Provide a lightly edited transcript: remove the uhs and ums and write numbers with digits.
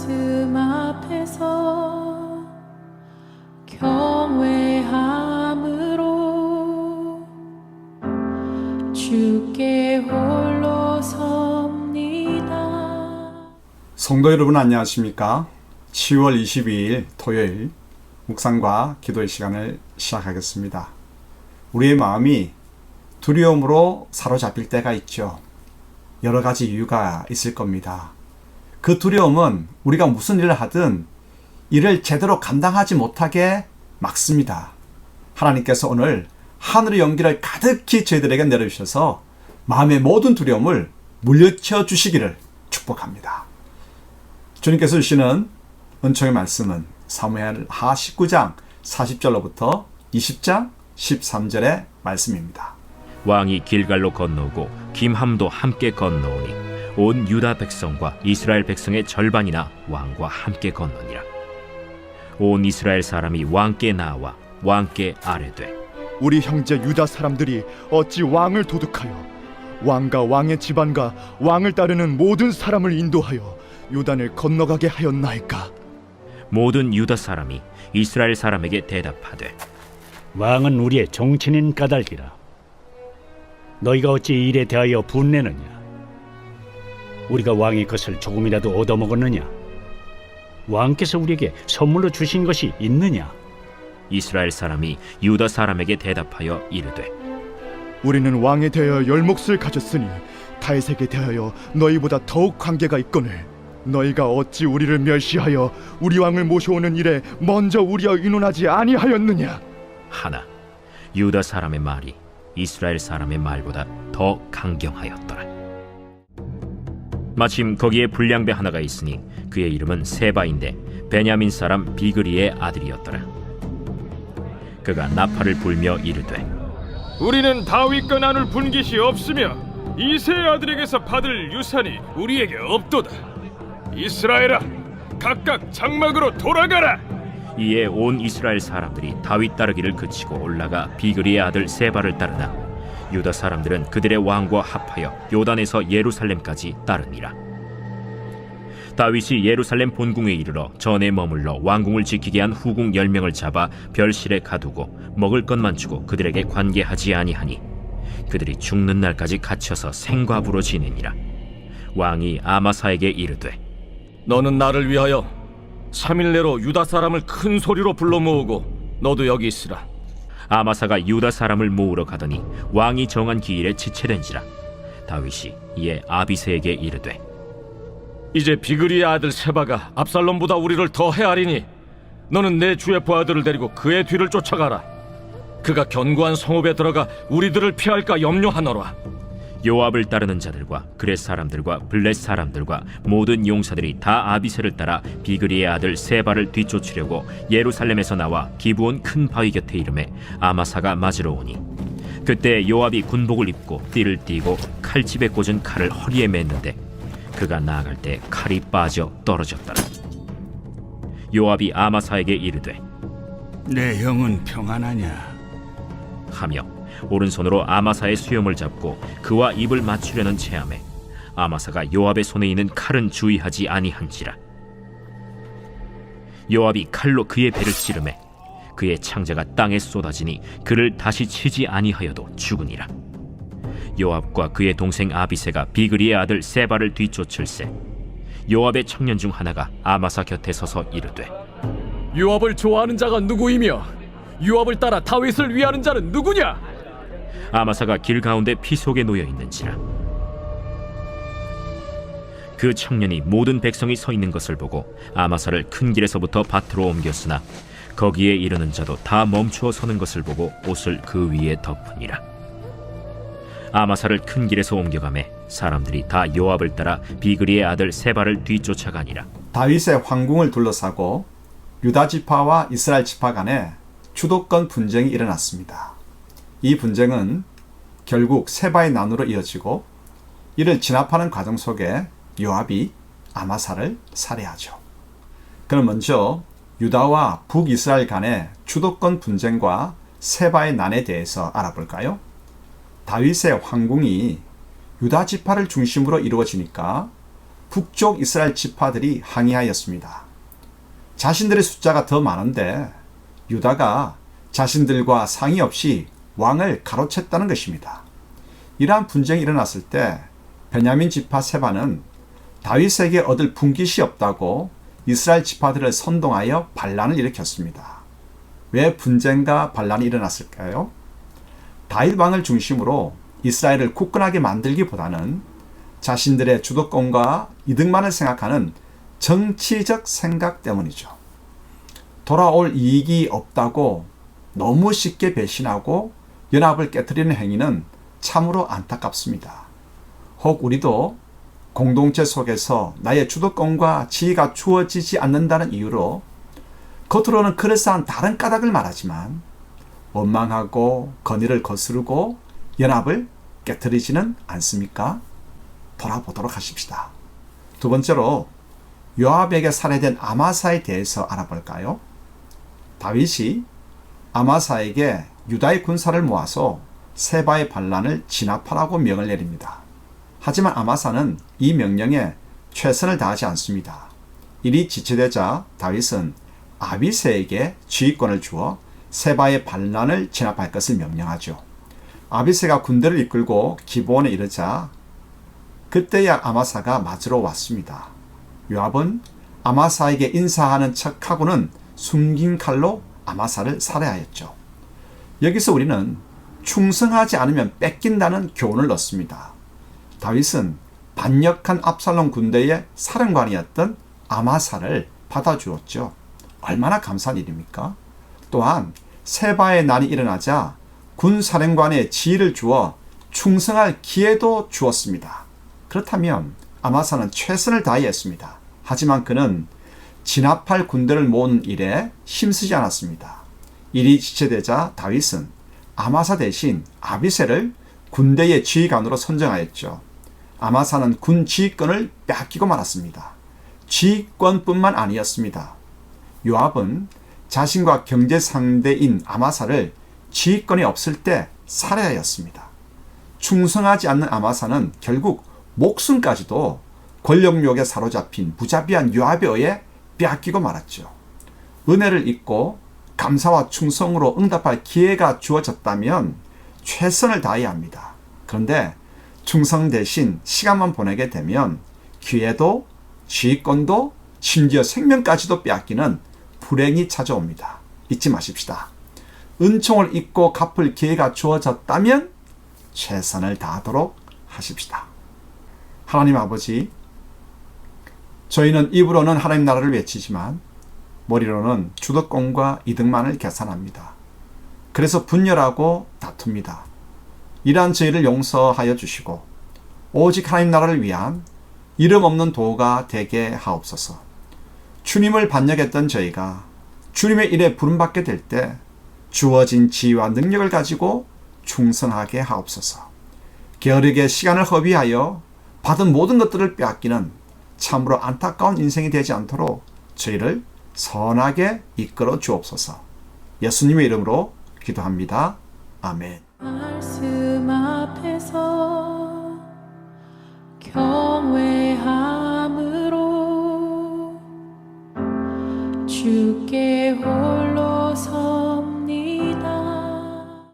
말씀 앞에서 경외함으로 주께 홀로 섭니다. 성도 여러분 안녕하십니까? 10월 22일 토요일 묵상과 기도의 시간을 시작하겠습니다. 우리의 마음이 두려움으로 사로잡힐 때가 있죠. 여러 가지 이유가 있을 겁니다. 그 두려움은 우리가 무슨 일을 하든 이를 제대로 감당하지 못하게 막습니다. 하나님께서 오늘 하늘의 연기를 가득히 저희들에게 내려주셔서 마음의 모든 두려움을 물리쳐 주시기를 축복합니다. 주님께서 주시는 은총의 말씀은 사무엘 하 19장 40절로부터 20장 13절의 말씀입니다. 왕이 길갈로 건너오고 김함도 함께 건너오니 온 유다 백성과 이스라엘 백성의 절반이나 왕과 함께 건너니라. 온 이스라엘 사람이 왕께 나와 왕께 아뢰되 우리 형제 유다 사람들이 어찌 왕을 도둑하여 왕과 왕의 집안과 왕을 따르는 모든 사람을 인도하여 요단을 건너가게 하였나이까? 모든 유다 사람이 이스라엘 사람에게 대답하되 왕은 우리의 정치인 까닭이라. 너희가 어찌 이 일에 대하여 분내느냐? 우리가 왕의 것을 조금이라도 얻어먹었느냐? 왕께서 우리에게 선물로 주신 것이 있느냐? 이스라엘 사람이 유다 사람에게 대답하여 이르되 우리는 왕에 대하여 열몫을 가졌으니 다윗에게 대하여 너희보다 더욱 관계가 있거늘 너희가 어찌 우리를 멸시하여 우리 왕을 모셔오는 일에 먼저 우리와 의논하지 아니하였느냐? 하나 유다 사람의 말이 이스라엘 사람의 말보다 더 강경하였더라. 마침 거기에 불량배 하나가 있으니 그의 이름은 세바인데 베냐민 사람 비그리의 아들이었더라. 그가 나팔을 불며 이르되 우리는 다윗과 나눌 분깃이 없으며 이새의 아들에게서 받을 유산이 우리에게 없도다. 이스라엘아, 각각 장막으로 돌아가라. 이에 온 이스라엘 사람들이 다윗 따르기를 그치고 올라가 비그리의 아들 세바를 따르나 유다 사람들은 그들의 왕과 합하여 요단에서 예루살렘까지 따르니라. 다윗이 예루살렘 본궁에 이르러 전에 머물러 왕궁을 지키게 한 후궁 10명을 잡아 별실에 가두고 먹을 것만 주고 그들에게 관계하지 아니하니 그들이 죽는 날까지 갇혀서 생과부로 지내니라. 왕이 아마사에게 이르되 너는 나를 위하여 3일 내로 유다 사람을 큰 소리로 불러 모으고 너도 여기 있으라. 아마사가 유다 사람을 모으러 가더니 왕이 정한 기일에 지체된지라. 다윗이 이에 아비새에게 이르되 이제 비그리의 아들 세바가 압살롬보다 우리를 더 헤아리니 너는 내 주의 부하들을 데리고 그의 뒤를 쫓아가라. 그가 견고한 성읍에 들어가 우리들을 피할까 염려하노라. 요압을 따르는 자들과 그렛 사람들과 블렛 사람들과 모든 용사들이 다 아비새를 따라 비그리의 아들 세바를 뒤쫓으려고 예루살렘에서 나와 기브온 큰 바위 곁에 이르매 아마사가 맞으러 오니 그때 요압이 군복을 입고 띠를 띠고 칼집에 꽂은 칼을 허리에 맸는데 그가 나아갈 때 칼이 빠져 떨어졌더라. 요압이 아마사에게 이르되 내 형은 평안하냐? 하며 오른손으로 아마사의 수염을 잡고 그와 입을 맞추려는 체함에 아마사가 요압의 손에 있는 칼은 주의하지 아니한지라. 요압이 칼로 그의 배를 찌르매 그의 창자가 땅에 쏟아지니 그를 다시 치지 아니하여도 죽으니라. 요압과 그의 동생 아비새가 비그리의 아들 세바를 뒤쫓을세 요압의 청년 중 하나가 아마사 곁에 서서 이르되 요압을 좋아하는 자가 누구이며 요압을 따라 다윗을 위하는 자는 누구냐? 아마사가 길 가운데 피 속에 놓여 있는지라. 그 청년이 모든 백성이 서 있는 것을 보고 아마사를 큰 길에서부터 밭으로 옮겼으나 거기에 이르는 자도 다 멈추어 서는 것을 보고 옷을 그 위에 덮으니라. 아마사를 큰 길에서 옮겨가매 사람들이 다 요압을 따라 비그리의 아들 세바를 뒤쫓아가니라. 다윗의 황궁을 둘러싸고 유다 지파와 이스라엘 지파 간에 주도권 분쟁이 일어났습니다. 이 분쟁은 결국 세바의 난으로 이어지고 이를 진압하는 과정 속에 요압이 아마사를 살해하죠. 그럼 먼저 유다와 북이스라엘 간의 주도권 분쟁과 세바의 난에 대해서 알아볼까요? 다윗의 황궁이 유다 지파를 중심으로 이루어지니까 북쪽 이스라엘 지파들이 항의하였습니다. 자신들의 숫자가 더 많은데 유다가 자신들과 상의 없이 왕을 가로챘다는 것입니다. 이러한 분쟁이 일어났을 때 베냐민 지파 세바는 다윗에게 얻을 분깃이 없다고 이스라엘 지파들을 선동하여 반란을 일으켰습니다. 왜 분쟁과 반란이 일어났을까요? 다윗 왕을 중심으로 이스라엘을 굳건하게 만들기보다는 자신들의 주도권과 이득만을 생각하는 정치적 생각 때문이죠. 돌아올 이익이 없다고 너무 쉽게 배신하고 연합을 깨뜨리는 행위는 참으로 안타깝습니다. 혹 우리도 공동체 속에서 나의 주도권과 지위가 주어지지 않는다는 이유로 겉으로는 그럴싸한 다른 까닭을 말하지만 원망하고 건의를 거스르고 연합을 깨뜨리지는 않습니까? 돌아보도록 하십시다. 두 번째로 요압에게 살해된 아마사에 대해서 알아볼까요? 다윗이 아마사에게 유다의 군사를 모아서 세바의 반란을 진압하라고 명을 내립니다. 하지만 아마사는 이 명령에 최선을 다하지 않습니다. 일이 지체되자 다윗은 아비새에게 지휘권을 주어 세바의 반란을 진압할 것을 명령하죠. 아비새가 군대를 이끌고 기브온에 이르자 그때야 아마사가 맞으러 왔습니다. 요압은 아마사에게 인사하는 척하고는 숨긴 칼로 아마사를 살해하였죠. 여기서 우리는 충성하지 않으면 뺏긴다는 교훈을 얻습니다. 다윗은 반역한 압살롬 군대의 사령관이었던 아마사를 받아주었죠. 얼마나 감사한 일입니까? 또한 세바의 난이 일어나자 군 사령관의 지위를 주어 충성할 기회도 주었습니다. 그렇다면 아마사는 최선을 다했습니다. 하지만 그는 진압할 군대를 모으는 일에 힘쓰지 않았습니다. 일이 지체되자 다윗은 아마사 대신 아비새를 군대의 지휘관으로 선정하였죠. 아마사는 군 지휘권을 뺏기고 말았습니다. 지휘권뿐만 아니었습니다. 요압은 자신과 경제 상대인 아마사를 지휘권이 없을 때 살해하였습니다. 충성하지 않는 아마사는 결국 목숨까지도 권력욕에 사로잡힌 무자비한 요압에 의해 빼앗기고 말았죠. 은혜를 잊고 감사와 충성으로 응답할 기회가 주어졌다면 최선을 다해야 합니다. 그런데 충성 대신 시간만 보내게 되면 기회도 지휘권도 심지어 생명까지도 빼앗기는 불행이 찾아옵니다. 잊지 마십시다. 은총을 잊고 갚을 기회가 주어졌다면 최선을 다하도록 하십시다. 하나님 아버지, 저희는 입으로는 하나님 나라를 외치지만 머리로는 주도권과 이득만을 계산합니다. 그래서 분열하고 다툽니다. 이러한 저희를 용서하여 주시고 오직 하나님 나라를 위한 이름 없는 도가 되게 하옵소서. 주님을 반역했던 저희가 주님의 일에 부름받게 될 때 주어진 지위와 능력을 가지고 충성하게 하옵소서. 게으르게 시간을 허비하여 받은 모든 것들을 빼앗기는 참으로 안타까운 인생이 되지 않도록 저희를 선하게 이끌어 주옵소서. 예수님의 이름으로 기도합니다. 아멘. 말씀